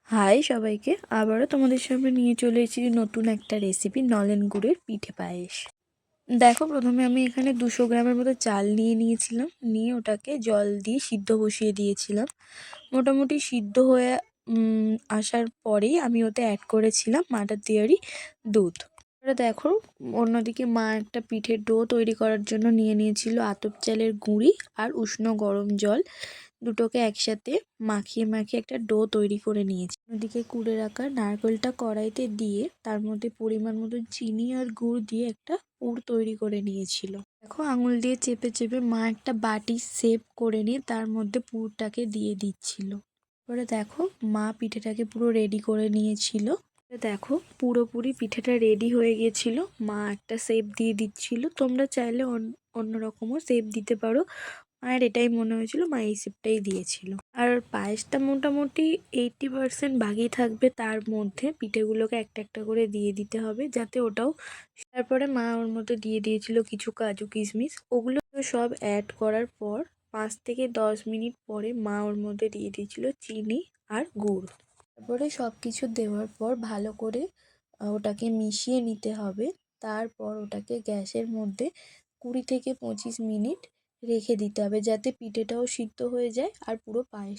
High সবাইকে, আবারও তোমাদের সামনে নিয়ে চলে এসেছি নতুন একটা রেসিপি, নলেন গুড়ের পিঠে পায়েস। দেখো, প্রথমে আমি এখানে 200 গ্রামের মতো চাল নিয়েছিলাম। নিয়ে ওটাকে জল দিয়ে সিদ্ধ বসিয়ে দিয়েছিলাম। মোটামুটি সিদ্ধ হয়ে আসার পরেই আমি ওতে অ্যাড করেছিলাম মাটার তৈরি দুধ। এবার দেখো, অন্যদিকে মা একটা পিঠের ডো তৈরি করার জন্য নিয়েছিল আতপ চালের গুঁড়ি আর উষ্ণ গরম জল। দুটোকে একসাথে মাখিয়ে একটা ডো তৈরি করে নিয়েছি। ওদিকে কুড়ে রাখা নারকেলটা কড়াইতে দিয়ে তার মধ্যে পরিমাণ মতো চিনি আর গুড় দিয়ে একটা পুর তৈরি করে নিয়েছিল। দেখো, আঙুল দিয়ে চেপে চেপে মা একটা বাটি শেপ করে নিয়ে তার মধ্যে পুরটাকে দিয়ে দিচ্ছিল। এবারে দেখো, মা পিঠেটাকে পুরো রেডি করে নিয়েছিল। দেখো, পুরোপুরি পিঠেটা রেডি হয়ে গেছিল। মা একটা শেপ দিয়ে দিচ্ছিল। তোমরা চাইলে অন্য রকমও শেপ দিতে পারো। আর এটাই মনে হয়েছিল, মা এই শেপটাই দিয়েছিল। আর পায়েসটা মোটামুটি 80% বাকি থাকবে, তার মধ্যে পিঠেগুলোকে একটা একটা করে দিয়ে দিতে হবে যাতে ওটাও। তারপরে মা ওর মধ্যে দিয়ে দিয়েছিল কিছু কাজু কিশমিশ। ওগুলো সব অ্যাড করার পর 5 থেকে 10 মিনিট পরে মা ওর মধ্যে দিয়ে দিয়েছিল চিনি আর গুড়। তারপরে সব কিছু দেওয়ার পর ভালো করে ওটাকে মিশিয়ে নিতে হবে। তারপর ওটাকে গ্যাসের মধ্যে 20 থেকে 25 মিনিট রেখে দিতে হবে যাতে পিঠেটাও সিদ্ধ হয়ে যায় আর পুরো পায়েস